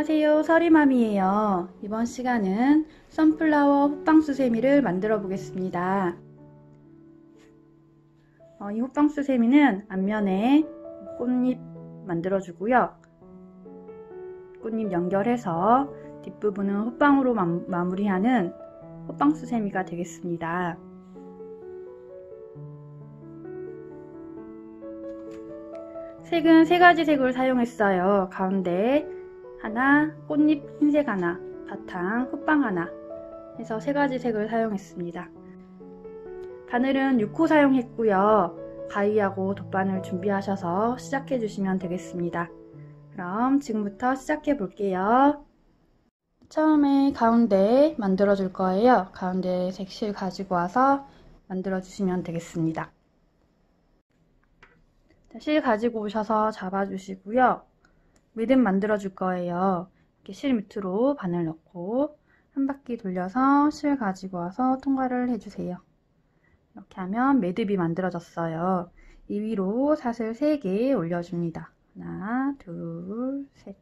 안녕하세요, 서리맘이에요. 이번 시간은 선플라워 호빵수세미를 만들어 보겠습니다. 이 호빵수세미는 앞면에 꽃잎 만들어 주고요. 꽃잎 연결해서 뒷부분은 호빵으로 마무리하는 호빵수세미가 되겠습니다. 색은 세 가지 색을 사용했어요. 가운데 하나, 꽃잎 흰색 하나, 바탕 호빵 하나 해서 세 가지 색을 사용했습니다. 바늘은 6호 사용했고요. 가위하고 돗바늘 준비하셔서 시작해 주시면 되겠습니다. 그럼 지금부터 시작해 볼게요. 처음에 가운데 만들어 줄 거예요. 가운데 색실 가지고 와서 만들어 주시면 되겠습니다. 실 가지고 오셔서 잡아 주시고요. 매듭 만들어 줄 거예요. 이렇게 실 밑으로 바늘 넣고 한 바퀴 돌려서 실 가지고 와서 통과를 해주세요. 이렇게 하면 매듭이 만들어졌어요. 이 위로 사슬 3개 올려줍니다. 하나, 둘, 셋.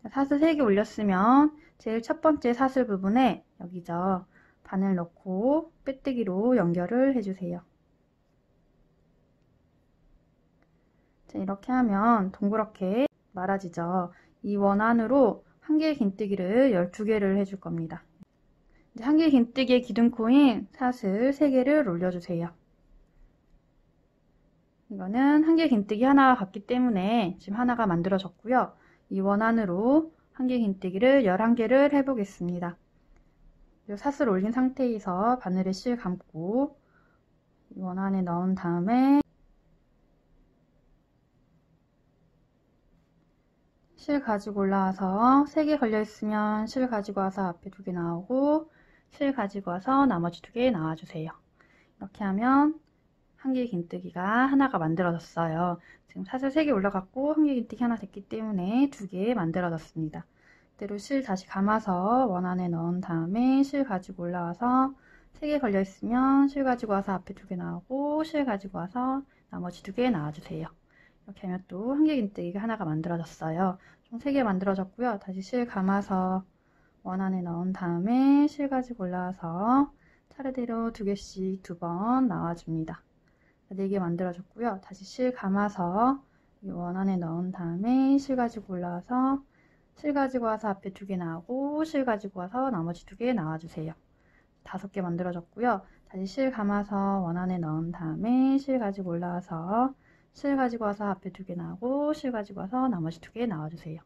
사슬 3개 올렸으면 제일 첫 번째 사슬 부분에 여기죠. 바늘 넣고 빼뜨기로 연결을 해주세요. 자, 이렇게 하면 동그랗게 말아지죠. 이 원 안으로 한 개의 긴뜨기를 12개를 해줄 겁니다. 이제 한 개의 긴뜨기의 기둥코인 사슬 3개를 올려주세요. 이거는 한 개의 긴뜨기 하나가 같기 때문에 지금 하나가 만들어졌고요. 이 원 안으로 한 개의 긴뜨기를 11개를 해보겠습니다. 이 사슬 올린 상태에서 바늘에 실 감고 이 원 안에 넣은 다음에 실 가지고 올라와서 3개 걸려있으면 실 가지고 와서 앞에 2개 나오고 실 가지고 와서 나머지 2개 나와주세요. 이렇게 하면 한 개의 긴뜨기가 하나가 만들어졌어요. 지금 사슬 3개 올라갔고 한 개의 긴뜨기 하나 됐기 때문에 2개 만들어졌습니다. 이대로 실 다시 감아서 원 안에 넣은 다음에 실 가지고 올라와서 3개 걸려있으면 실 가지고 와서 앞에 2개 나오고 실 가지고 와서 나머지 2개 나와주세요. 이렇게 하면 또 한 개 긴뜨기가 하나가 만들어졌어요. 총 3개 만들어졌고요. 다시 실 감아서 원 안에 넣은 다음에 실 가지고 올라와서 차례대로 2개씩 2번 나와줍니다. 4개 만들어졌고요. 다시 실 감아서 원 안에 넣은 다음에 실 가지고 올라와서 실 가지고 와서 앞에 2개 나오고 실 가지고 와서 나머지 2개 나와주세요. 5개 만들어졌고요. 다시 실 감아서 원 안에 넣은 다음에 실 가지고 올라와서 실 가지고 와서 앞에 2개 나오고 실 가지고 와서 나머지 2개 나와주세요.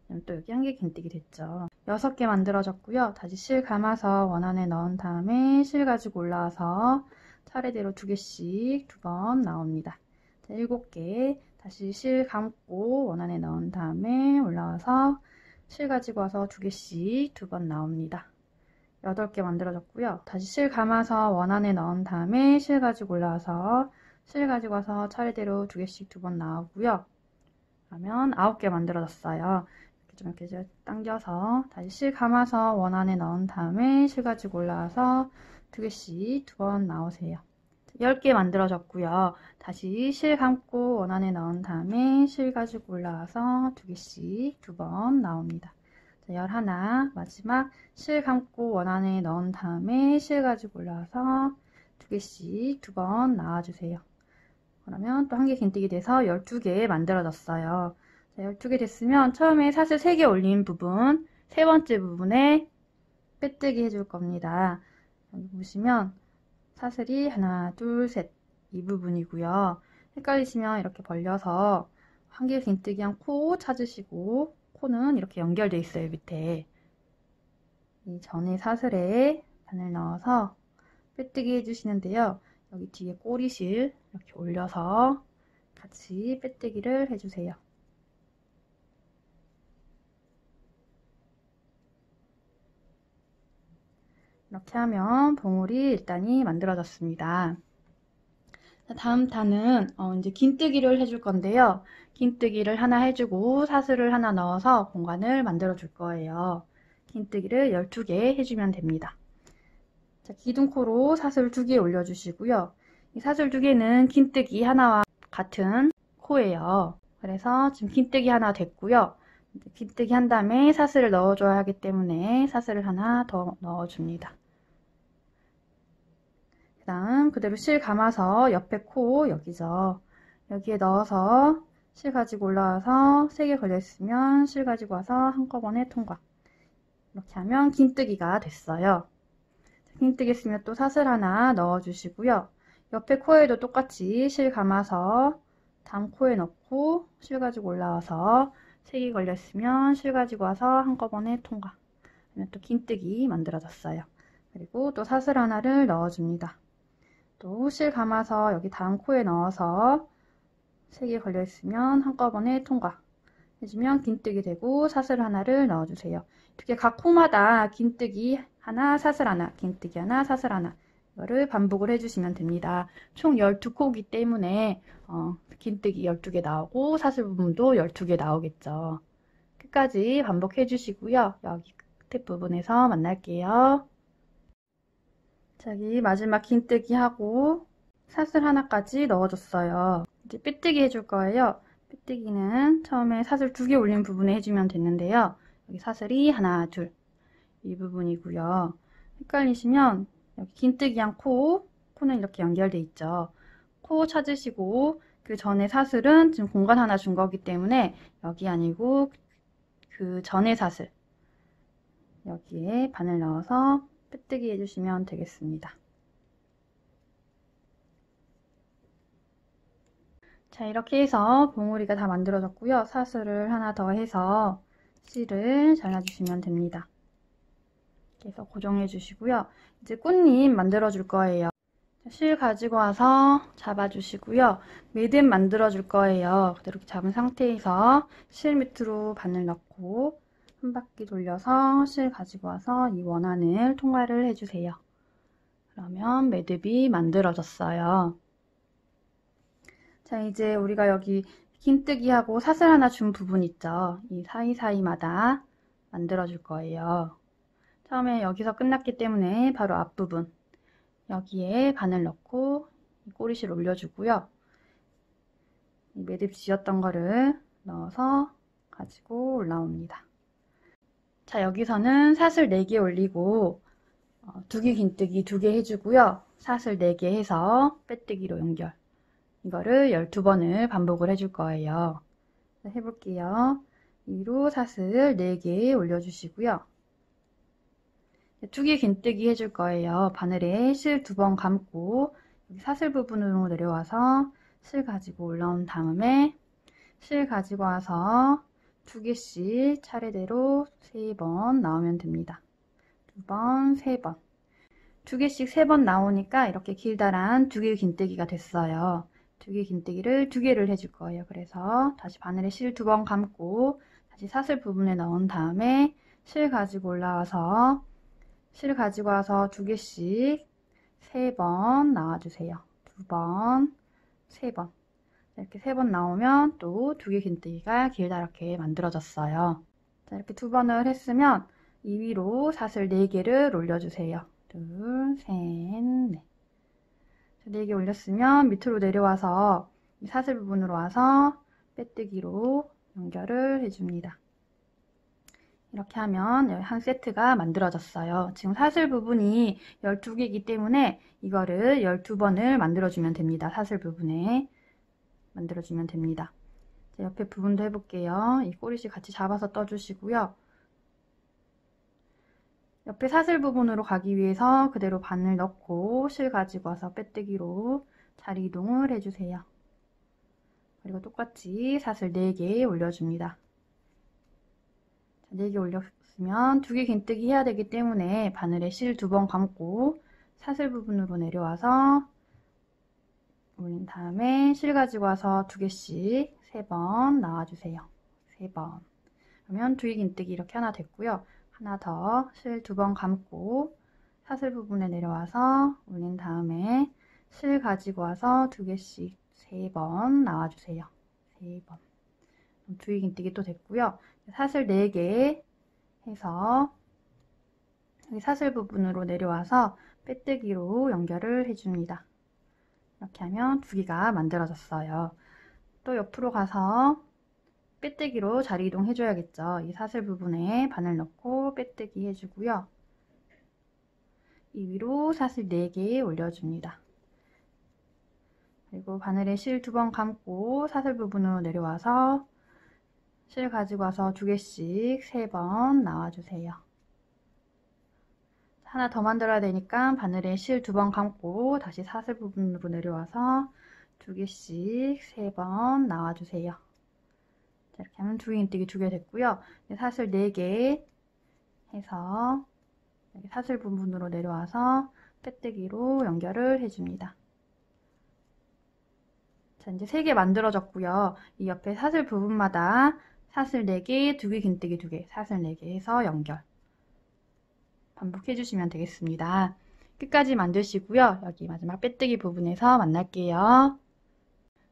그럼 또 여기 한 개 긴뜨기 됐죠. 6개 만들어졌고요. 다시 실 감아서 원 안에 넣은 다음에 실 가지고 올라와서 차례대로 2개씩 2번 나옵니다. 자, 7개 다시 실 감고 원 안에 넣은 다음에 올라와서 실 가지고 와서 2개씩 2번 나옵니다. 8개 만들어졌고요. 다시 실 감아서 원 안에 넣은 다음에 실 가지고 올라와서 실 가지고 와서 차례대로 2개씩 2번 나오고요. 그러면 9개 만들어졌어요. 이렇게 당겨서 다시 실 감아서 원 안에 넣은 다음에 실 가지고 올라와서 2개씩 2번 나오세요. 10개 만들어졌고요. 다시 실 감고 원 안에 넣은 다음에 실 가지고 올라와서 2개씩 2번 나옵니다. 11 마지막 실 감고 원 안에 넣은 다음에 실 가지고 올라와서 2개씩 2번 나와주세요. 그러면 또 한 개 긴뜨기 돼서 12개 만들어졌어요. 자, 12개 됐으면 처음에 사슬 3개 올린 부분, 세 번째 부분에 빼뜨기 해줄 겁니다. 여기 보시면 사슬이 하나, 둘, 셋 이 부분이고요. 헷갈리시면 이렇게 벌려서 한 개 긴뜨기 한 코 찾으시고 코는 이렇게 연결되어 있어요. 밑에 이 전에 사슬에 바늘 넣어서 빼뜨기 해주시는데요. 여기 뒤에 꼬리실 이렇게 올려서 같이 빼뜨기를 해주세요. 이렇게 하면 봉우리 일단이 만들어졌습니다. 다음 단은 이제 긴뜨기를 해줄 건데요. 긴뜨기를 하나 해주고 사슬을 하나 넣어서 공간을 만들어 줄 거예요. 긴뜨기를 12개 해주면 됩니다. 자, 기둥코로 사슬 2개 올려주시고요. 이 사슬 2개는 긴뜨기 하나와 같은 코예요. 그래서 지금 긴뜨기 하나 됐고요. 긴뜨기 한 다음에 사슬을 넣어줘야 하기 때문에 사슬을 하나 더 넣어줍니다. 그 다음 그대로 실 감아서 옆에 코 여기죠. 여기에 넣어서 실 가지고 올라와서 3개 걸려있으면 실 가지고 와서 한꺼번에 통과. 이렇게 하면 긴뜨기가 됐어요. 긴뜨기 했으면 또 사슬 하나 넣어주시고요. 옆에 코에도 똑같이 실 감아서 다음 코에 넣고 실 가지고 올라와서 3개 걸렸으면 실 가지고 와서 한꺼번에 통과. 그러면 또 긴뜨기 만들어졌어요. 그리고 또 사슬 하나를 넣어줍니다. 또 실 감아서 여기 다음 코에 넣어서 3개 걸려있으면 한꺼번에 통과 해주면 긴뜨기 되고 사슬 하나를 넣어주세요. 이렇게 각 코마다 긴뜨기 하나, 사슬 하나, 긴뜨기 하나, 사슬 하나 이거를 반복을 해주시면 됩니다. 총 12코이기 때문에 긴뜨기 12개 나오고 사슬 부분도 12개 나오겠죠. 끝까지 반복해 주시고요. 여기 끝에 부분에서 만날게요. 저기 마지막 긴뜨기 하고 사슬 하나까지 넣어줬어요. 이제 삐뜨기 해줄 거예요. 삐뜨기는 처음에 사슬 2개 올린 부분에 해주면 되는데요. 여기 사슬이 하나, 둘 이 부분이고요. 헷갈리시면 여기 긴뜨기한 코는 이렇게 연결돼 있죠. 코 찾으시고 그 전에 사슬은 지금 공간 하나 준 거기 때문에 여기 아니고 그 전에 사슬 여기에 바늘 넣어서 삐뜨기 해주시면 되겠습니다. 자, 이렇게 해서 봉우리가 다 만들어졌고요. 사슬을 하나 더 해서 실을 잘라주시면 됩니다. 이렇게 해서 고정해 주시고요. 이제 꽃잎 만들어 줄 거예요. 실 가지고 와서 잡아주시고요. 매듭 만들어 줄 거예요. 이렇게 잡은 상태에서 실 밑으로 바늘 넣고 한 바퀴 돌려서 실 가지고 와서 이 원안을 통과를 해주세요. 그러면 매듭이 만들어졌어요. 자, 이제 우리가 여기 긴뜨기하고 사슬 하나 준 부분 있죠? 이 사이사이마다 만들어 줄 거예요. 처음에 여기서 끝났기 때문에 바로 앞부분 여기에 바늘 넣고 꼬리실 올려주고요. 이 매듭 지었던 거를 넣어서 가지고 올라옵니다. 자, 여기서는 사슬 4개 올리고 2개 긴뜨기 2개 해주고요. 사슬 4개 해서 빼뜨기로 연결. 이거를 12번을 반복을 해줄 거예요. 해볼게요. 위로 사슬 4개 올려주시고요. 2개 긴뜨기 해줄 거예요. 바늘에 실 2번 감고 여기 사슬 부분으로 내려와서 실 가지고 올라온 다음에 실 가지고 와서 2개씩 차례대로 3번 나오면 됩니다. 2번, 3번. 2개씩 3번 나오니까 이렇게 길다란 2개 긴뜨기가 됐어요. 2개 긴뜨기를 2개를 해줄 거예요. 그래서 다시 바늘에 실 2번 감고 다시 사슬 부분에 넣은 다음에 실 가지고 올라와서 실 가지고 와서 2개씩 3번 나와주세요. 2번, 3번. 이렇게 3번 나오면 또 2개 긴뜨기가 길다랗게 만들어졌어요. 자, 이렇게 2번을 했으면 이 위로 사슬 4개를 올려주세요. 둘, 셋, 넷. 4개 올렸으면 밑으로 내려와서 이 사슬 부분으로 와서 빼뜨기로 연결을 해줍니다. 이렇게 하면 한 세트가 만들어졌어요. 지금 사슬 부분이 12개이기 때문에 이거를 12번을 만들어주면 됩니다. 사슬 부분에 만들어주면 됩니다. 옆에 부분도 해볼게요. 이 꼬리실 같이 잡아서 떠주시고요. 옆에 사슬 부분으로 가기 위해서 그대로 바늘 넣고 실 가지고 와서 빼뜨기로 자리 이동을 해주세요. 그리고 똑같이 사슬 4개 올려줍니다. 4개 올렸으면 2개 긴뜨기 해야 되기 때문에 바늘에 실 2번 감고 사슬 부분으로 내려와서 올린 다음에 실 가지고 와서 2개씩 3번 나와주세요. 3번. 그러면 2개 긴뜨기 이렇게 하나 됐고요. 하나 더 실 2번 감고 사슬 부분에 내려와서 올린 다음에 실 가지고 와서 2개씩 3번 나와주세요. 3번. 2개 긴뜨기 또 됐고요. 사슬 4개 해서 여기 사슬 부분으로 내려와서 빼뜨기로 연결을 해줍니다. 이렇게 하면 2개가 만들어졌어요. 또 옆으로 가서 빼뜨기로 자리 이동 해줘야겠죠. 이 사슬 부분에 바늘 넣고 빼뜨기 해주고요. 이 위로 사슬 4개 올려줍니다. 그리고 바늘에 실 2번 감고 사슬 부분으로 내려와서 실 가지고 와서 2개씩 3번 나와주세요. 하나 더 만들어야 되니까 바늘에 실 2번 감고 다시 사슬 부분으로 내려와서 2개씩 3번 나와주세요. 이렇게 하면 두기긴뜨기 2개 됐고요. 사슬 4개 해서 여기 사슬 부분으로 내려와서 빼뜨기로 연결을 해줍니다. 자, 이제 3개 만들어졌고요. 이 옆에 사슬 부분마다 사슬 4개, 두기긴뜨기 2개, 사슬 4개 해서 연결. 반복해 주시면 되겠습니다. 끝까지 만드시고요. 여기 마지막 빼뜨기 부분에서 만날게요.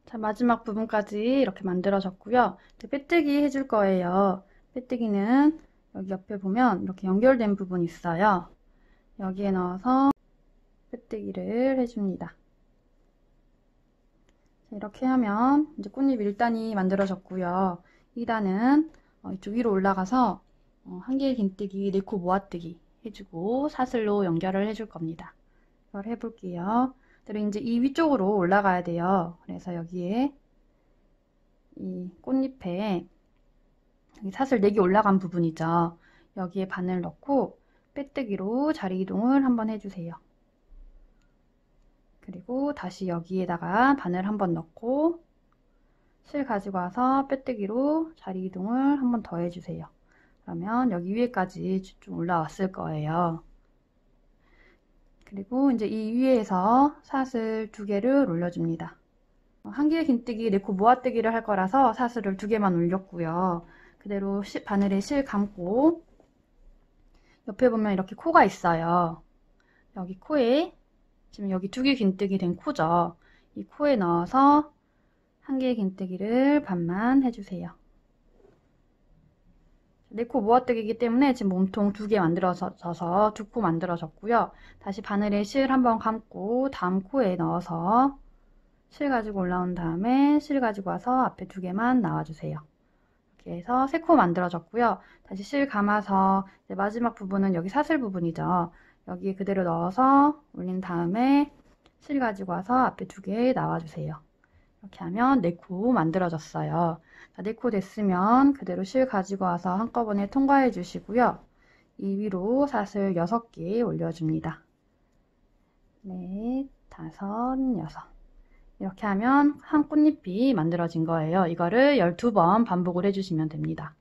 자, 마지막 부분까지 이렇게 만들어졌고요. 이제 빼뜨기 해줄 거예요. 빼뜨기는 여기 옆에 보면 이렇게 연결된 부분이 있어요. 여기에 넣어서 빼뜨기를 해줍니다. 자, 이렇게 하면 이제 꽃잎 1단이 만들어졌고요. 2단은 이쪽 위로 올라가서 한 개의 긴뜨기, 4코 모아뜨기 해주고 사슬로 연결을 해줄 겁니다. 이걸 해볼게요. 그리고 이제 이 위쪽으로 올라가야 돼요. 그래서 여기에 이 꽃잎에 여기 사슬 4개 올라간 부분이죠. 여기에 바늘 넣고 빼뜨기로 자리 이동을 한번 해주세요. 그리고 다시 여기에다가 바늘 한번 넣고 실 가지고 와서 빼뜨기로 자리 이동을 한번 더 해주세요. 그러면 여기 위에까지 좀 올라왔을 거예요. 그리고 이제 이 위에서 사슬 2개를 올려줍니다. 한 개의 긴뜨기 4코 모아뜨기를 할 거라서 사슬을 2개만 올렸고요. 그대로 바늘에 실 감고 옆에 보면 이렇게 코가 있어요. 여기 코에 지금 여기 2개 긴뜨기 된 코죠. 이 코에 넣어서 한 개의 긴뜨기를 반만 해주세요. 4코 모아뜨기이기 때문에 지금 몸통 2개 만들어져서 2코 만들어졌고요. 다시 바늘에 실 한번 감고 다음 코에 넣어서 실 가지고 올라온 다음에 실 가지고 와서 앞에 2개만 나와주세요. 이렇게 해서 3코 만들어졌고요. 다시 실 감아서 이제 마지막 부분은 여기 사슬 부분이죠. 여기에 그대로 넣어서 올린 다음에 실 가지고 와서 앞에 2개 나와주세요. 이렇게 하면 4코 만들어졌어요. 자, 4코 됐으면 그대로 실 가지고 와서 한꺼번에 통과해 주시고요. 이 위로 사슬 6개 올려줍니다. 4, 5, 6. 이렇게 하면 한 꽃잎이 만들어진 거예요. 이거를 12번 반복을 해주시면 됩니다.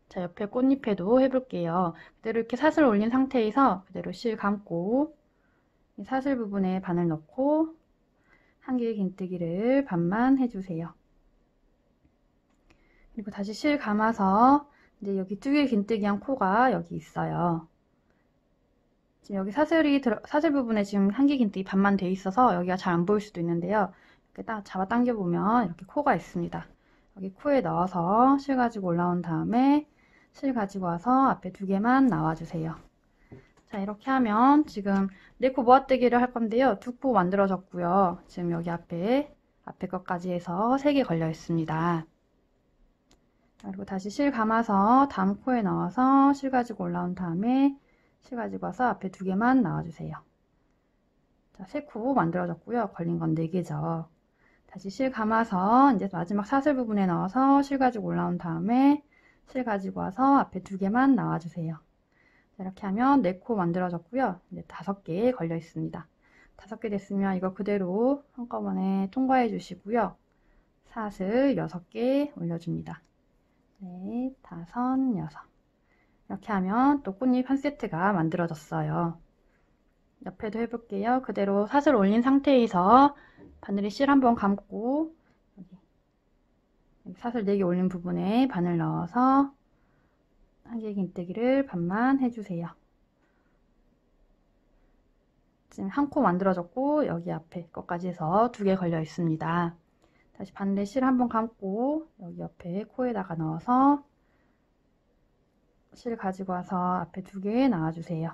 자, 옆에 꽃잎에도 해볼게요. 그대로 이렇게 사슬 올린 상태에서 그대로 실 감고 이 사슬 부분에 바늘 넣고 한 개의 긴뜨기를 반만 해주세요. 그리고 다시 실 감아서 이제 여기 2개의 긴뜨기한 코가 여기 있어요. 지금 여기 사슬 부분에 지금 한 개 긴뜨기 반만 돼 있어서 여기가 잘 안 보일 수도 있는데요. 이렇게 딱 잡아 당겨 보면 이렇게 코가 있습니다. 여기 코에 넣어서 실 가지고 올라온 다음에 실 가지고 와서 앞에 2개만 나와주세요. 자, 이렇게 하면 지금 4코 모아뜨기를 할 건데요. 2코 만들어졌고요. 지금 여기 앞에 것까지 해서 3개 걸려 있습니다. 그리고 다시 실 감아서 다음 코에 넣어서 실 가지고 올라온 다음에 실 가지고 와서 앞에 2개만 나와주세요. 자, 3코 만들어졌고요. 걸린 건 4개죠. 다시 실 감아서 이제 마지막 사슬 부분에 넣어서 실 가지고 올라온 다음에 실 가지고 와서 앞에 2개만 나와주세요. 이렇게 하면 4코 만들어졌고요. 이제 5개 걸려 있습니다. 5개 됐으면 이거 그대로 한꺼번에 통과해 주시고요. 사슬 6개 올려줍니다. 4, 5, 6. 이렇게 하면 또 꽃잎 한 세트가 만들어졌어요. 옆에도 해볼게요. 그대로 사슬 올린 상태에서 바늘에 실 한번 감고 여기 사슬 4개 올린 부분에 바늘 넣어서 한 개의 긴뜨기를 반만 해주세요. 지금 한 코 만들어졌고 여기 앞에 것까지 해서 2개 걸려 있습니다. 다시 바늘에 실 한번 감고 여기 옆에 코에다가 넣어서 실 가지고 와서 앞에 2개 나와주세요.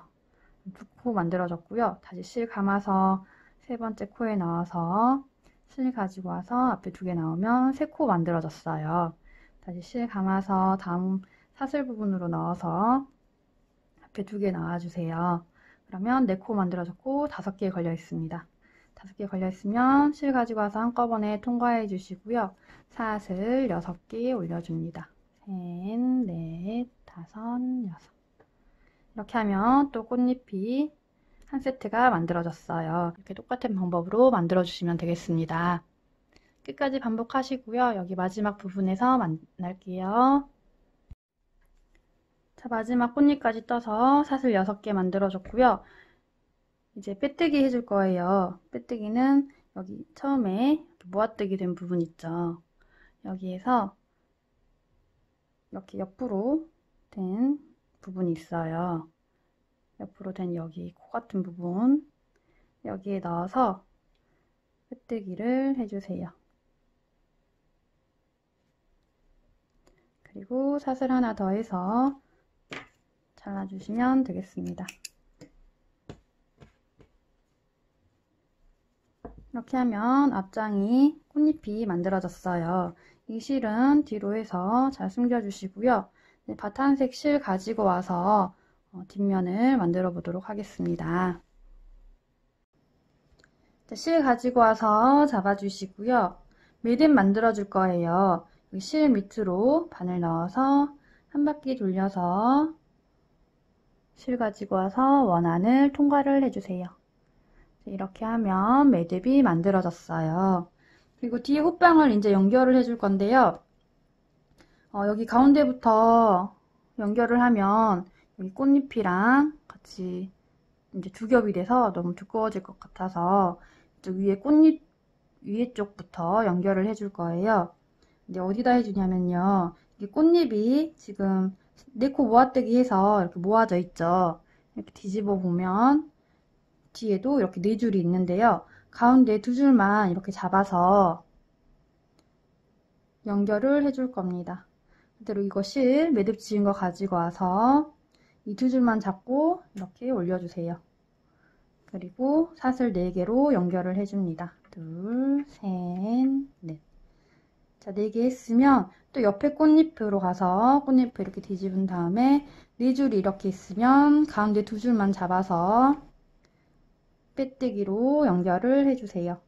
2코 만들어졌고요. 다시 실 감아서 3번째 코에 넣어서 실 가지고 와서 앞에 2개 나오면 3코 만들어졌어요. 다시 실 감아서 다음 사슬 부분으로 넣어서 앞에 2개 넣어주세요. 그러면 4코 만들어졌고 5개 걸려 있습니다. 5개 걸려 있으면 실 가지고 와서 한꺼번에 통과해 주시고요. 사슬 6개 올려줍니다. 3, 4, 5, 6. 이렇게 하면 또 꽃잎이 한 세트가 만들어졌어요. 이렇게 똑같은 방법으로 만들어 주시면 되겠습니다. 끝까지 반복하시고요. 여기 마지막 부분에서 만날게요. 자, 마지막 꽃잎까지 떠서 사슬 6개 만들어줬고요. 이제 빼뜨기 해줄 거예요. 빼뜨기는 여기 처음에 모아뜨기 된 부분 있죠. 여기에서 이렇게 옆으로 된 부분이 있어요. 옆으로 된 여기 코 같은 부분 여기에 넣어서 빼뜨기를 해주세요. 그리고 사슬 하나 더 해서 잘라주시면 되겠습니다. 이렇게 하면 앞장이 꽃잎이 만들어졌어요. 이 실은 뒤로 해서 잘 숨겨주시고요. 바탄색 실 가지고 와서 뒷면을 만들어 보도록 하겠습니다. 실 가지고 와서 잡아주시고요. 매듭 만들어 줄 거예요. 실 밑으로 바늘 넣어서 한 바퀴 돌려서 실 가지고 와서 원안을 통과를 해주세요. 이렇게 하면 매듭이 만들어졌어요. 그리고 뒤에 호빵을 이제 연결을 해줄 건데요. 여기 가운데부터 연결을 하면 여기 꽃잎이랑 같이 이제 두 겹이 돼서 너무 두꺼워질 것 같아서 이쪽 위에 꽃잎 위에 쪽부터 연결을 해줄 거예요. 근데 어디다 해주냐면요. 이 꽃잎이 지금 4코 모아뜨기 해서 이렇게 모아져 있죠. 이렇게 뒤집어 보면 뒤에도 이렇게 4줄이 있는데요. 가운데 2줄만 이렇게 잡아서 연결을 해줄 겁니다. 그대로 이거 실 매듭 지은 거 가지고 와서 이 2줄만 잡고 이렇게 올려주세요. 그리고 사슬 4개로 연결을 해줍니다. 둘, 셋, 넷. 자, 4개 했으면 또 옆에 꽃잎으로 가서 꽃잎을 이렇게 뒤집은 다음에 4줄이 이렇게 있으면 가운데 2줄만 잡아서 빼뜨기로 연결을 해주세요.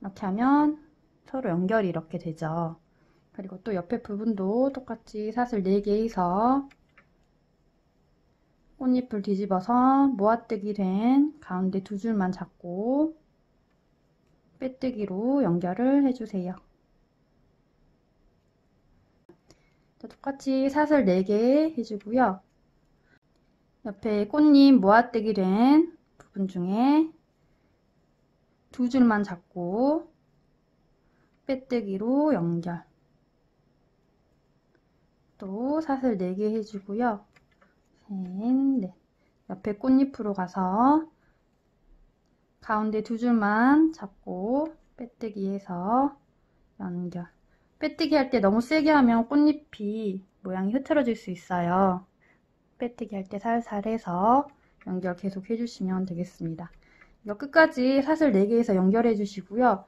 이렇게 하면 서로 연결이 이렇게 되죠. 그리고 또 옆에 부분도 똑같이 사슬 4개 해서 꽃잎을 뒤집어서 모아뜨기 된 가운데 2줄만 잡고 빼뜨기로 연결을 해주세요. 똑같이 사슬 4개 해주고요. 옆에 꽃잎 모아뜨기 된 부분 중에 2줄만 잡고 빼뜨기로 연결. 또 사슬 4개 해주고요. 셋, 넷. 옆에 꽃잎으로 가서 가운데 2줄만 잡고 빼뜨기 해서 연결. 빼뜨기 할 때 너무 세게 하면 꽃잎이 모양이 흐트러질 수 있어요. 빼뜨기 할 때 살살 해서 연결 계속 해주시면 되겠습니다. 이거 끝까지 사슬 4개에서 연결해 주시고요.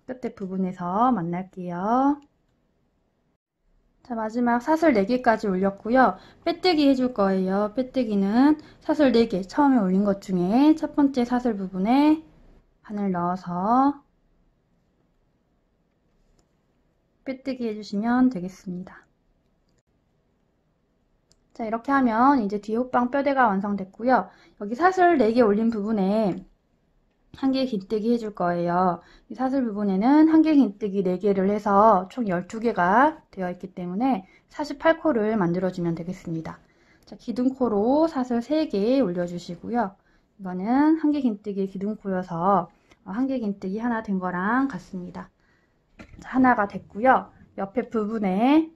끝에 부분에서 만날게요. 자, 마지막 사슬 4개까지 올렸고요. 빼뜨기 해줄 거예요. 빼뜨기는 사슬 4개 처음에 올린 것 중에 첫 번째 사슬 부분에 바늘 넣어서 빼뜨기 해주시면 되겠습니다. 자, 이렇게 하면 이제 뒤에 호빵 뼈대가 완성됐고요. 여기 사슬 4개 올린 부분에 한 개 긴뜨기 해줄 거예요. 이 사슬 부분에는 한 개 긴뜨기 4개를 해서 총 12개가 되어 있기 때문에 48코를 만들어주면 되겠습니다. 자, 기둥코로 사슬 3개 올려주시고요. 이거는 한 개 긴뜨기 기둥코여서 한 개 긴뜨기 하나 된 거랑 같습니다. 자, 하나가 됐고요. 옆에 부분에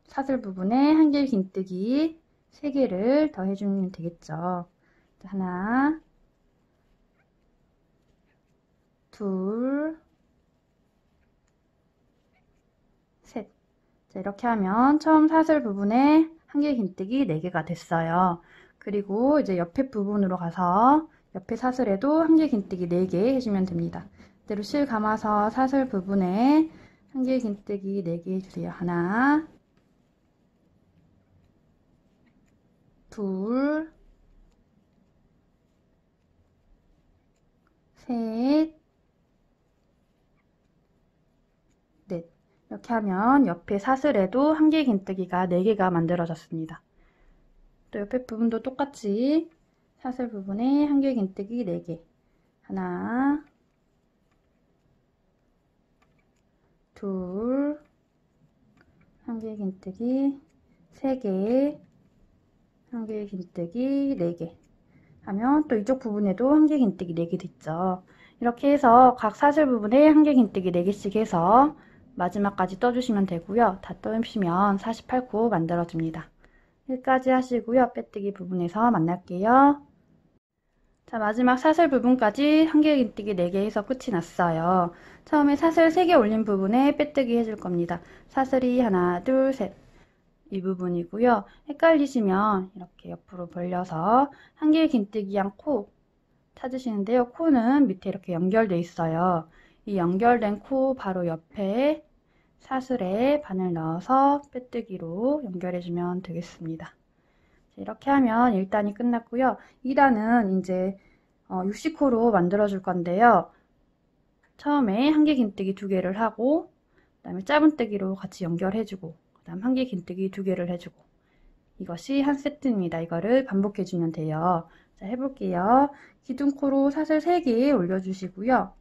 사슬 부분에 한 개 긴뜨기 3개를 더 해주면 되겠죠. 자, 하나, 둘, 셋. 자, 이렇게 하면 처음 사슬 부분에 한 개 긴뜨기 4개가 됐어요. 그리고 이제 옆에 부분으로 가서 옆에 사슬에도 한길 긴뜨기 4개 해주면 됩니다. 그대로 실 감아서 사슬 부분에 한길 긴뜨기 4개 해주세요. 하나, 둘, 셋, 넷. 이렇게 하면 옆에 사슬에도 한길 긴뜨기가 4개가 만들어졌습니다. 또 옆에 부분도 똑같이 사슬 부분에 한길 긴뜨기 4개. 하나, 둘, 한길 긴뜨기 3개, 한길 긴뜨기 4개 하면 또 이쪽 부분에도 한길 긴뜨기 4개 됐죠. 이렇게 해서 각 사슬 부분에 한길 긴뜨기 4개씩 해서 마지막까지 떠주시면 되고요. 다 떠주시면 48코 만들어줍니다. 1까지 하시고요. 빼뜨기 부분에서 만날게요. 자, 마지막 사슬 부분까지 한길 긴뜨기 4개 해서 끝이 났어요. 처음에 사슬 3개 올린 부분에 빼뜨기 해줄 겁니다. 사슬이 하나, 둘, 셋. 이 부분이고요. 헷갈리시면 이렇게 옆으로 벌려서 한길 긴뜨기한 코 찾으시는데요. 코는 밑에 이렇게 연결되어 있어요. 이 연결된 코 바로 옆에 사슬에 바늘 넣어서 빼뜨기로 연결해주면 되겠습니다. 이렇게 하면 1단이 끝났고요. 2단은 이제 60코로 만들어 줄 건데요. 처음에 한길 긴뜨기 2개를 하고 그 다음에 짧은뜨기로 같이 연결해주고 그 다음 한길 긴뜨기 2개를 해주고 이것이 한 세트입니다. 이거를 반복해주면 돼요. 자, 해볼게요. 기둥코로 사슬 3개 올려주시고요.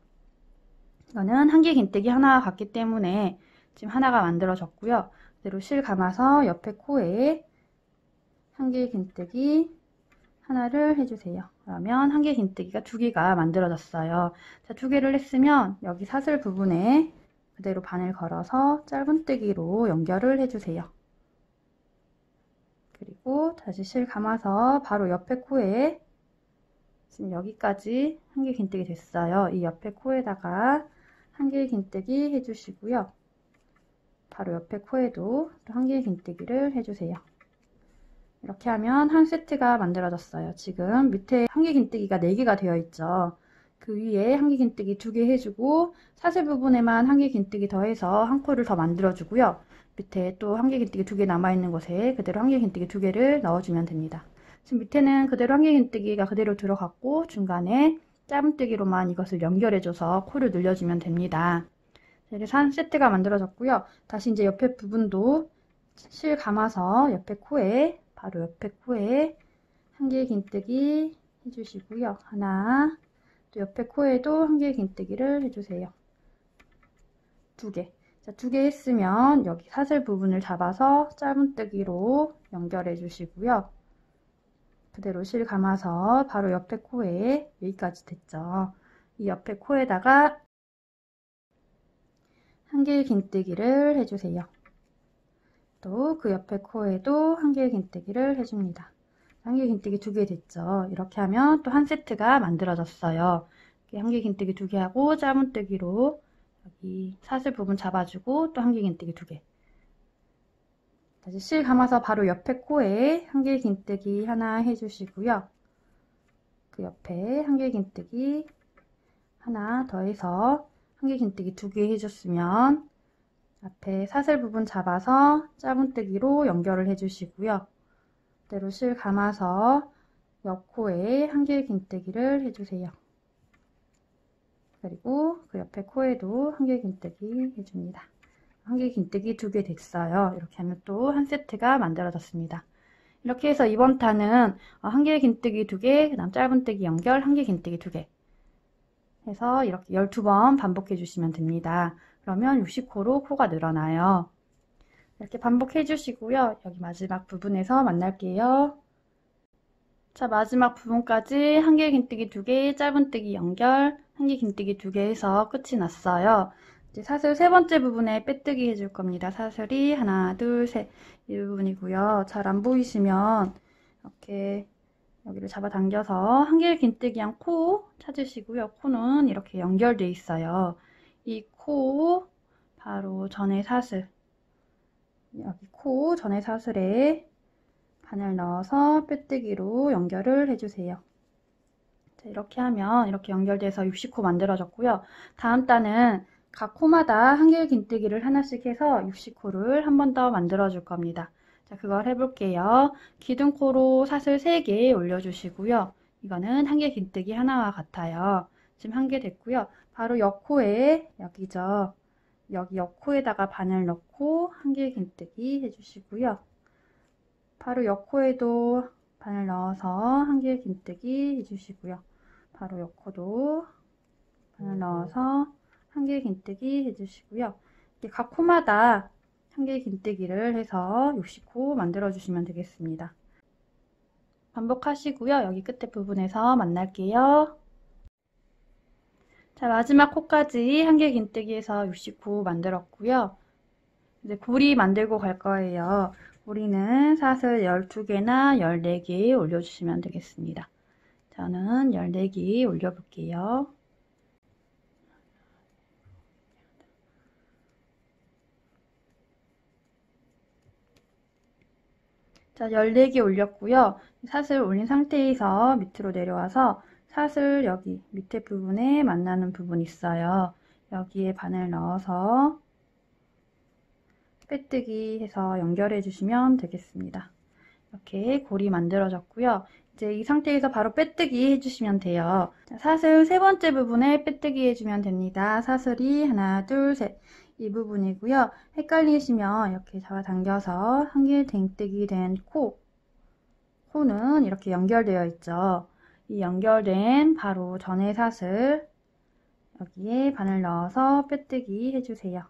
이거는 한길 긴뜨기 하나가 같기 때문에 지금 하나가 만들어졌고요. 그대로 실 감아서 옆에 코에 한길 긴뜨기 하나를 해주세요. 그러면 한길 긴뜨기가 2개가 만들어졌어요. 자, 2개를 했으면 여기 사슬 부분에 그대로 바늘 걸어서 짧은뜨기로 연결을 해주세요. 그리고 다시 실 감아서 바로 옆에 코에 지금 여기까지 한길 긴뜨기 됐어요. 이 옆에 코에다가 한길 긴뜨기 해주시고요. 바로 옆에 코에도 또 한길 긴뜨기를 해주세요. 이렇게 하면 한 세트가 만들어졌어요. 지금 밑에 한길 긴뜨기가 4개가 되어 있죠. 그 위에 한길 긴뜨기 2개 해주고 사슬 부분에만 한길 긴뜨기 더해서 한 코를 더 만들어주고요. 밑에 또 한길 긴뜨기 2개 남아있는 곳에 그대로 한길 긴뜨기 2개를 넣어주면 됩니다. 지금 밑에는 그대로 한길 긴뜨기가 그대로 들어갔고 중간에 짧은뜨기로만 이것을 연결해줘서 코를 늘려주면 됩니다. 이렇게 한 세트가 만들어졌고요. 다시 이제 옆에 부분도 실 감아서 옆에 코에 바로 옆에 코에 한길 긴뜨기 해주시고요. 하나, 또 옆에 코에도 한길 긴뜨기를 해주세요. 2개. 자, 2개 했으면 여기 사슬 부분을 잡아서 짧은뜨기로 연결해 주시고요. 그대로 실 감아서 바로 옆에 코에 여기까지 됐죠. 이 옆에 코에다가 한길 긴뜨기를 해주세요. 또 그 옆에 코에도 한길 긴뜨기를 해줍니다. 한길 긴뜨기 2개 됐죠. 이렇게 하면 또 한 세트가 만들어졌어요. 한길 긴뜨기 2개 하고 짧은뜨기로 여기 사슬 부분 잡아주고 또 한길 긴뜨기 2개. 다시 실 감아서 바로 옆에 코에 한길 긴뜨기 하나 해주시고요. 그 옆에 한길 긴뜨기 하나 더해서 한길 긴뜨기 2개 해줬으면 앞에 사슬 부분 잡아서 짧은뜨기로 연결을 해주시고요. 그대로 실 감아서 옆코에 한길 긴뜨기를 해주세요. 그리고 그 옆에 코에도 한길 긴뜨기 해줍니다. 한길 긴뜨기 2개 됐어요. 이렇게 하면 또 한 세트가 만들어졌습니다. 이렇게 해서 이번 탄은 한길 긴뜨기 2개, 그 다음 짧은뜨기 연결, 한길 긴뜨기 2개 해서 이렇게 12번 반복해 주시면 됩니다. 그러면 60코로 코가 늘어나요. 이렇게 반복해 주시고요. 여기 마지막 부분에서 만날게요. 자, 마지막 부분까지 한길 긴뜨기 2개, 짧은뜨기 연결, 한길 긴뜨기 2개 해서 끝이 났어요. 이제 사슬 3번째 부분에 빼뜨기 해줄 겁니다. 사슬이 하나, 둘, 셋 이 부분이고요. 잘 안 보이시면 이렇게 여기를 잡아당겨서 한길 긴뜨기한 코 찾으시고요. 코는 이렇게 연결되어 있어요. 이 코 바로 전의 사슬, 여기 코 전의 사슬에 바늘 넣어서 빼뜨기로 연결을 해주세요. 자, 이렇게 하면 이렇게 연결돼서 60코 만들어졌고요. 다음 단은 각 코마다 한길긴뜨기를 하나씩 해서 60코를 한 번 더 만들어 줄 겁니다. 자, 그걸 해볼게요. 기둥코로 사슬 3개 올려주시고요. 이거는 한길긴뜨기 하나와 같아요. 지금 1개 됐고요. 바로 옆코에, 여기죠. 여기 옆코에다가 바늘 넣고 한길긴뜨기 해주시고요. 바로 옆코에도 바늘 넣어서 한길긴뜨기 해주시고요. 바로 옆코도 바늘 넣어서 한길긴뜨기 해주시고요. 각 코마다 한길긴뜨기를 해서 60코 만들어 주시면 되겠습니다. 반복하시고요. 여기 끝에 부분에서 만날게요. 자, 마지막 코까지 한길긴뜨기 해서 60코 만들었고요. 이제 고리 만들고 갈 거예요. 고리는 사슬 12개나 14개 올려주시면 되겠습니다. 저는 14개 올려볼게요. 자, 14개 올렸고요. 사슬 올린 상태에서 밑으로 내려와서 사슬 여기 밑에 부분에 만나는 부분 있어요. 여기에 바늘 넣어서 빼뜨기 해서 연결해 주시면 되겠습니다. 이렇게 골이 만들어졌고요. 이제 이 상태에서 바로 빼뜨기 해주시면 돼요. 자, 사슬 세 번째 부분에 빼뜨기 해주면 됩니다. 사슬이 하나, 둘, 셋. 이 부분이고요. 헷갈리시면 이렇게 잡아당겨서 한길댕뜨기 된 코는 이렇게 연결되어 있죠. 이 연결된 바로 전의 사슬 여기에 바늘 넣어서 빼뜨기 해주세요.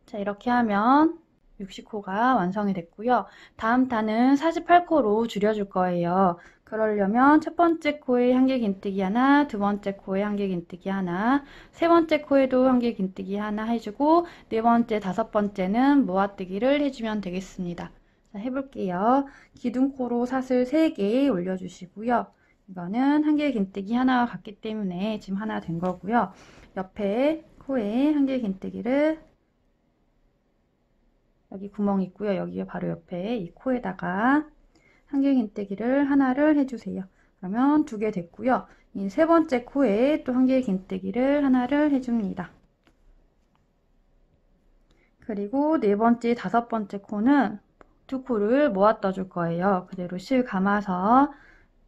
자, 이렇게 하면 60코가 완성이 됐고요. 다음 단은 48코로 줄여줄 거예요. 그러려면 첫 번째 코에 한길긴뜨기 하나, 두 번째 코에 한길긴뜨기 하나, 세 번째 코에도 한길긴뜨기 하나 해주고 네 번째, 다섯 번째는 모아뜨기를 해주면 되겠습니다. 자, 해볼게요. 기둥코로 사슬 3개 올려주시고요. 이거는 한길긴뜨기 하나와 같기 때문에 지금 하나 된 거고요. 옆에 코에 한길긴뜨기를 여기 구멍 있고요. 여기 바로 옆에 이 코에다가 한길긴뜨기를 하나를 해주세요. 그러면 2개 됐고요. 이 세 번째 코에 또 한길긴뜨기를 하나를 해줍니다. 그리고 네 번째, 다섯 번째 코는 2코를 모아 떠줄 거예요. 그대로 실 감아서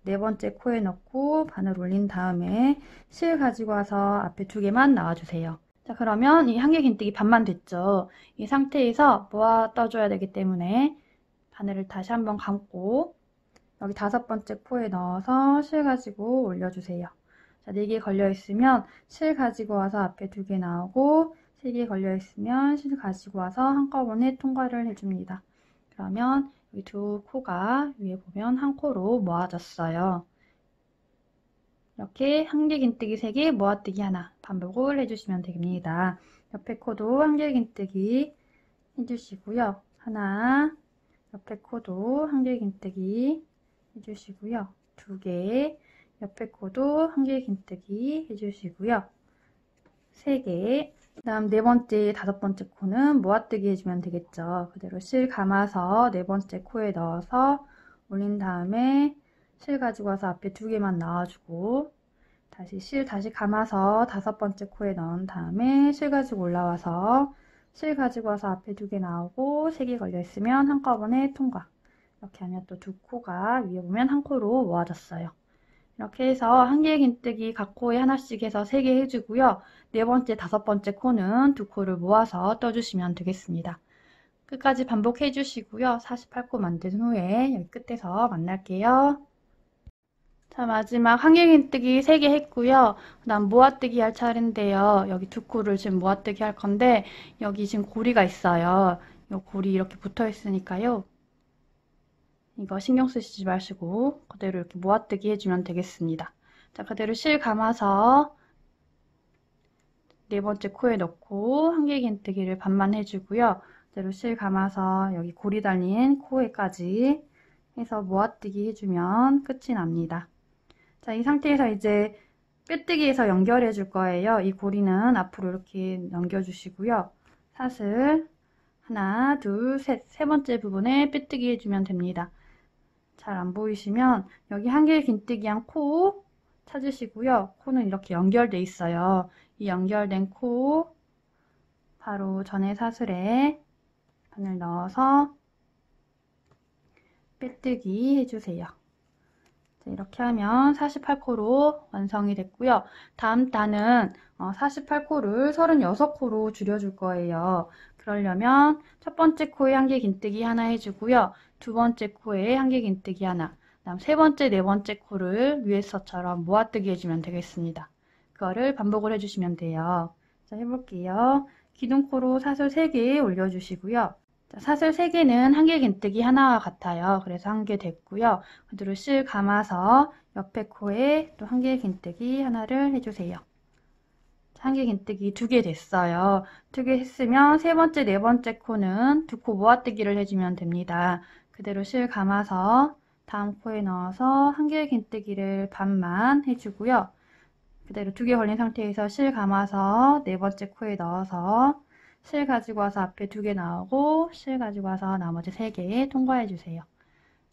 네 번째 코에 넣고 바늘 올린 다음에 실 가지고 와서 앞에 2개만 나와주세요. 자, 그러면 이 한길긴뜨기 반만 됐죠. 이 상태에서 모아 떠줘야 되기 때문에 바늘을 다시 한번 감고 여기 다섯 번째 코에 넣어서 실 가지고 올려주세요. 자, 4개 걸려 있으면 실 가지고 와서 앞에 2개 나오고 3개 걸려 있으면 실 가지고 와서 한꺼번에 통과를 해줍니다. 그러면 여기 2코가 위에 보면 한 코로 모아졌어요. 이렇게 한길긴뜨기 3개, 모아뜨기 하나 반복을 해주시면 됩니다. 옆에 코도 한길긴뜨기 해주시고요. 하나, 옆에 코도 한길긴뜨기 해주시고요. 2개, 옆에 코도 한길긴뜨기 해주시고요. 3개, 그 다음 네 번째, 다섯 번째 코는 모아뜨기 해주면 되겠죠. 그대로 실 감아서 네 번째 코에 넣어서 올린 다음에 실 가지고 와서 앞에 2개만 넣어주고 다시 실 다시 감아서 다섯 번째 코에 넣은 다음에 실 가지고 올라와서 실 가지고 와서 앞에 2개 나오고 3개 걸려 있으면 한꺼번에 통과. 이렇게 하면 또 2코가 위에 보면 한 코로 모아졌어요. 이렇게 해서 한길긴뜨기 각 코에 하나씩 해서 3개 해주고요. 네 번째, 다섯 번째 코는 2코를 모아서 떠주시면 되겠습니다. 끝까지 반복해 주시고요. 48코 만든 후에 여기 끝에서 만날게요. 자, 마지막 한길긴뜨기 3개 했고요. 그 다음 모아뜨기 할 차례인데요. 여기 2코를 지금 모아뜨기 할 건데 여기 지금 고리가 있어요. 이 고리 이렇게 붙어 있으니까요. 이거 신경 쓰시지 마시고 그대로 이렇게 모아뜨기 해주면 되겠습니다. 자, 그대로 실 감아서 네 번째 코에 넣고 한길긴뜨기를 반만 해주고요. 그대로 실 감아서 여기 고리 달린 코에까지 해서 모아뜨기 해주면 끝이 납니다. 자, 이 상태에서 이제 빼뜨기해서 연결해 줄 거예요. 이 고리는 앞으로 이렇게 넘겨주시고요. 사슬 하나, 둘, 셋, 세 번째 부분에 빼뜨기 해주면 됩니다. 잘 안 보이시면 여기 한길 긴뜨기한 코 찾으시고요. 코는 이렇게 연결돼 있어요. 이 연결된 코 바로 전에 사슬에 바늘 넣어서 빼뜨기 해주세요. 이렇게 하면 48코로 완성이 됐고요. 다음 단은 48코를 36코로 줄여줄 거예요. 그러려면 첫 번째 코에 한길 긴뜨기 하나 해주고요. 두 번째 코에 한길 긴뜨기 하나, 그다음 세 번째, 네 번째 코를 위에서처럼 모아뜨기 해주면 되겠습니다. 그거를 반복을 해주시면 돼요. 자, 해볼게요. 기둥코로 사슬 3개 올려주시고요. 자, 사슬 3개는 한길 긴뜨기 하나와 같아요. 그래서 한 개 됐고요. 그대로 실 감아서 옆에 코에 또 한길 긴뜨기 하나를 해주세요. 한길 긴뜨기 2개 됐어요. 2개 했으면 세 번째, 네 번째 코는 2코 모아뜨기를 해주면 됩니다. 그대로 실 감아서 다음 코에 넣어서 한길 긴뜨기를 반만 해주고요. 그대로 2개 걸린 상태에서 실 감아서 네 번째 코에 넣어서 실 가지고 와서 앞에 2개 나오고 실 가지고 와서 나머지 3개 통과해 주세요.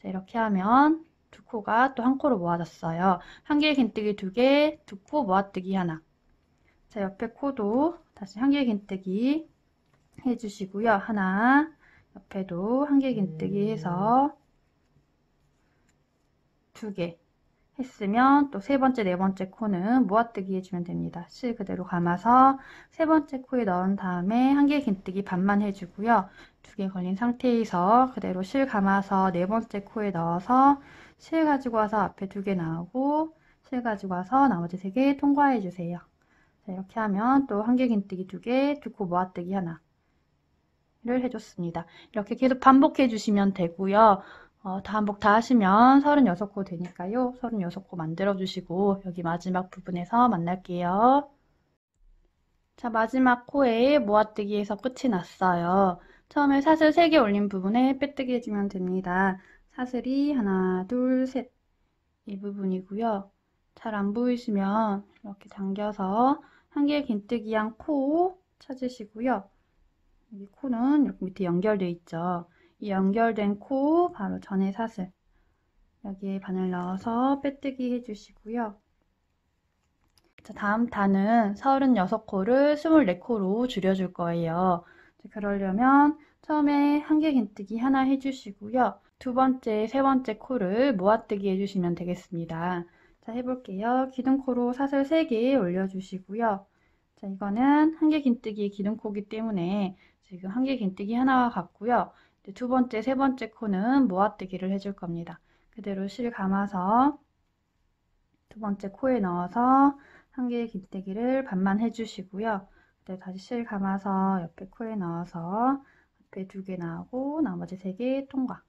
자, 이렇게 하면 2코가 또 한 코로 모아졌어요. 한길 긴뜨기 2개, 2코 모아뜨기 하나. 자, 옆에 코도 다시 한길 긴뜨기 해주시고요. 하나, 옆에도 한길 긴뜨기 해서 2개 했으면 또 세 번째, 네 번째 코는 모아뜨기 해주면 됩니다. 실 그대로 감아서 세 번째 코에 넣은 다음에 한길 긴뜨기 반만 해주고요. 2개 걸린 상태에서 그대로 실 감아서 네 번째 코에 넣어서 실 가지고 와서 앞에 2개 나오고 실 가지고 와서 나머지 3개 통과해 주세요. 자, 이렇게 하면 또 한길 긴뜨기 2개, 2코 모아뜨기 하나 를 해줬습니다. 이렇게 계속 반복해 주시면 되고요. 반복 다 하시면 36코 되니까요. 36코 만들어 주시고 여기 마지막 부분에서 만날게요. 자, 마지막 코에 모아뜨기에서 끝이 났어요. 처음에 사슬 3개 올린 부분에 빼뜨기 해주면 됩니다. 사슬이 하나, 둘, 셋 이 부분이고요. 잘 안 보이시면 이렇게 당겨서 한길 긴뜨기한 코 찾으시고요. 여기 코는 이렇게 밑에 연결되어 있죠. 이 연결된 코 바로 전에 사슬 여기에 바늘 넣어서 빼뜨기 해주시고요. 자, 다음 단은 36코를 24코로 줄여줄 거예요. 자, 그러려면 처음에 한길 긴뜨기 하나 해주시고요. 두 번째, 세 번째 코를 모아뜨기 해주시면 되겠습니다. 자, 해볼게요. 기둥코로 사슬 3개 올려주시고요. 자, 이거는 한길 긴뜨기 기둥코기 때문에 지금 한길 긴뜨기 하나와 같고요. 두 번째, 세 번째 코는 모아뜨기를 해줄 겁니다. 그대로 실 감아서 두 번째 코에 넣어서 한길 긴뜨기를 반만 해주시고요. 다시 실 감아서 옆에 코에 넣어서 앞에 2개 나오고 나머지 3개 통과.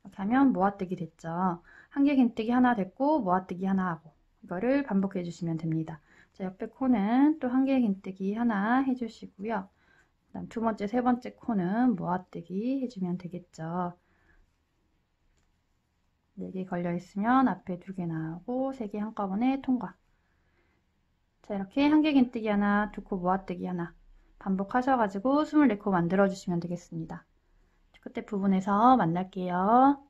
이렇게 하면 모아뜨기 됐죠. 한길 긴뜨기 하나 됐고 모아뜨기 하나 하고 이거를 반복해 주시면 됩니다. 자, 옆에 코는 또 한길 긴뜨기 하나 해주시고요. 그다음 두 번째, 세 번째 코는 모아뜨기 해주면 되겠죠. 4개 걸려 있으면 앞에 2개 나오고 3개 한꺼번에 통과. 자, 이렇게 한길 긴뜨기 하나, 2코 모아뜨기 하나 반복하셔가지고 24코 만들어 주시면 되겠습니다. 끝에 부분에서 만날게요.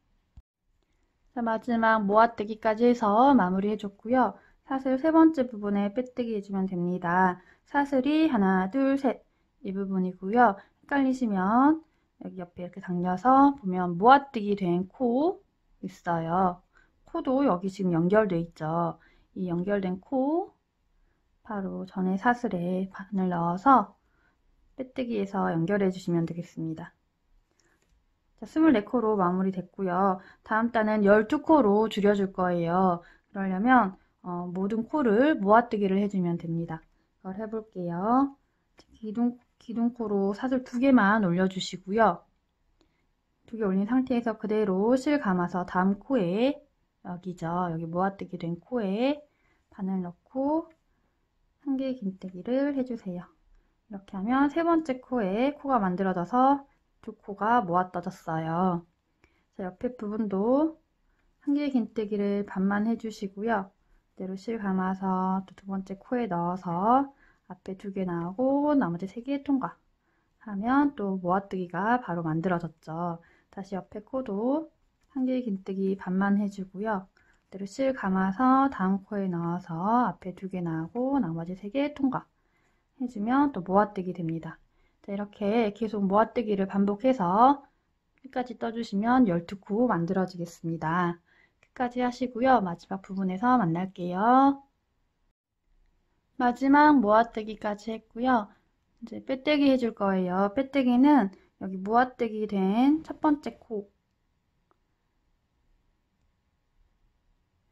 자, 마지막 모아뜨기까지 해서 마무리 해줬고요. 사슬 세 번째 부분에 빼뜨기 해주면 됩니다. 사슬이 하나, 둘, 셋 이 부분이고요. 헷갈리시면 여기 옆에 이렇게 당겨서 보면 모아뜨기 된 코 있어요. 코도 여기 지금 연결돼 있죠. 이 연결된 코 바로 전에 사슬에 바늘 넣어서 빼뜨기해서 연결해 주시면 되겠습니다. 자, 24코로 마무리 됐고요. 다음 단은 12코로 줄여줄 거예요. 그러려면 모든 코를 모아뜨기를 해주면 됩니다. 그걸 해볼게요. 기둥코로 사슬 2개만 올려주시고요. 2개 올린 상태에서 그대로 실 감아서 다음 코에 여기죠. 여기 모아뜨기 된 코에 바늘 넣고 한길 긴뜨기를 해주세요. 이렇게 하면 세 번째 코에 코가 만들어져서 2코가 모아떠졌어요. 자, 옆에 부분도 한길 긴뜨기를 반만 해주시고요. 그대로 실 감아서 또 두 번째 코에 넣어서 앞에 2개 나오고 나머지 3개 통과 하면 또 모아뜨기가 바로 만들어졌죠. 다시 옆에 코도 한길 긴뜨기 반만 해주고요. 그대로 실 감아서 다음 코에 넣어서 앞에 2개 나오고 나머지 3개 통과 해주면 또 모아뜨기 됩니다. 자, 이렇게 계속 모아뜨기를 반복해서 끝까지 떠주시면 12코 만들어지겠습니다. 끝까지 하시고요. 마지막 부분에서 만날게요. 마지막 모아뜨기까지 했고요. 이제 빼뜨기 해줄 거예요. 빼뜨기는 여기 모아뜨기 된 첫 번째 코,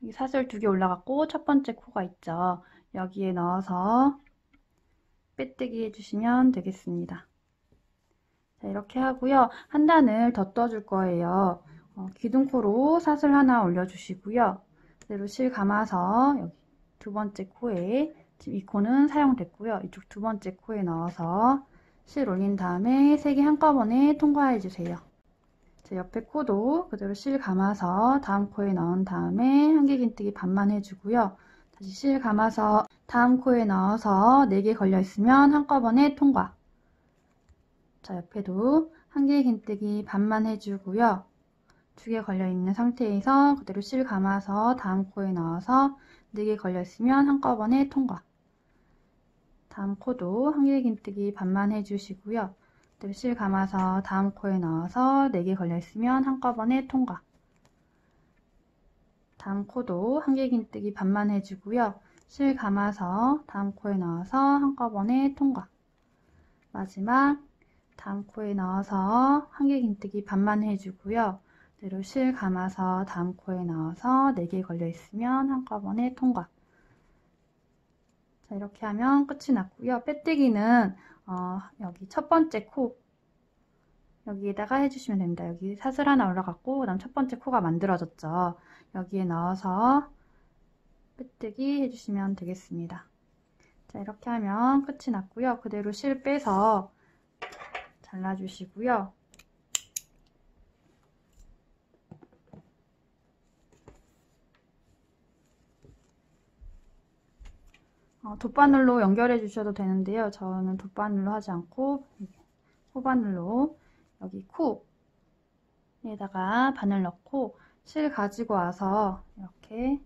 여기 사슬 2개 올라갔고 첫 번째 코가 있죠. 여기에 넣어서 빼뜨기 해주시면 되겠습니다. 자, 이렇게 하고요. 한 단을 더 떠줄 거예요. 기둥코로 사슬 하나 올려주시고요. 그대로 실 감아서 여기 2번째 코에, 지금 이 코는 사용됐고요. 이쪽 2번째 코에 넣어서 실 올린 다음에 3개 한꺼번에 통과해 주세요. 제 옆에 코도 그대로 실 감아서 다음 코에 넣은 다음에 한길 긴뜨기 반만 해주고요. 다시 실 감아서 다음 코에 넣어서 4개 걸려 있으면 한꺼번에 통과. 자, 옆에도 한길 긴뜨기 반만 해주고요. 2개 걸려 있는 상태에서 그대로 실 감아서 다음 코에 넣어서 4개 걸려 있으면 한꺼번에 통과. 다음 코도 한길 긴뜨기 반만 해주시고요. 그대로 실 감아서 다음 코에 넣어서 4개 걸려 있으면 한꺼번에 통과. 다음 코도 한길 긴뜨기 반만 해주고요. 실 감아서 다음 코에 넣어서 한꺼번에 통과. 마지막 다음 코에 넣어서 한길 긴뜨기 반만 해주고요. 그대로 실 감아서 다음 코에 넣어서 4개 걸려 있으면 한꺼번에 통과. 자, 이렇게 하면 끝이 났고요. 빼뜨기는 여기 첫 번째 코 여기에다가 해주시면 됩니다. 여기 사슬 하나 올라갔고 그 다음 첫 번째 코가 만들어졌죠. 여기에 넣어서 빼뜨기 해주시면 되겠습니다. 자, 이렇게 하면 끝이 났고요. 그대로 실 빼서 잘라주시고요. 돗바늘로 연결해 주셔도 되는데요. 저는 돗바늘로 하지 않고 호바늘로 여기 코에다가 바늘 넣고 실 가지고 와서 이렇게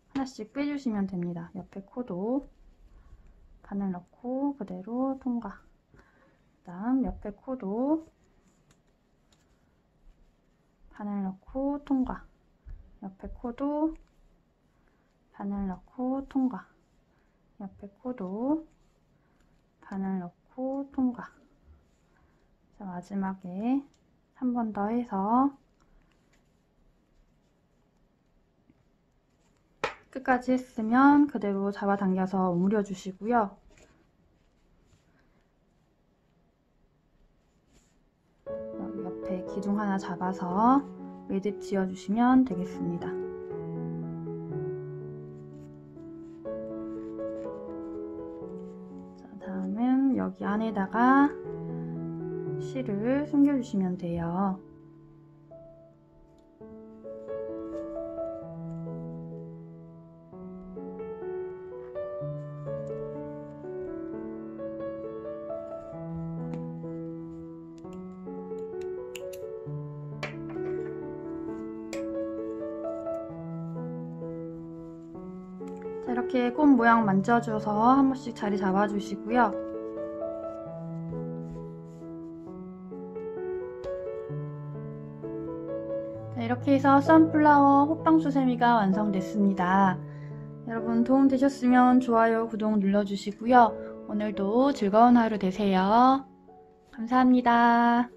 하나씩 빼주시면 됩니다. 옆에 코도 바늘 넣고 그대로 통과. 그 다음 옆에 코도 바늘 넣고 통과. 옆에 코도 바늘 넣고 통과. 옆에 코도 바늘 넣고 통과. 자, 마지막에 한 번 더 해서 끝까지 했으면 그대로 잡아당겨서 오므려 주시고요. 여기 옆에 기둥 하나 잡아서 매듭 지어주시면 되겠습니다. 자, 다음은 여기 안에다가 실을 숨겨주시면 돼요. 자, 이렇게 꽃 모양 만져줘서 한 번씩 자리 잡아주시고요. 이렇게 해서 선플라워 호빵수세미가 완성됐습니다. 여러분 도움 되셨으면 좋아요, 구독 눌러주시고요. 오늘도 즐거운 하루 되세요. 감사합니다.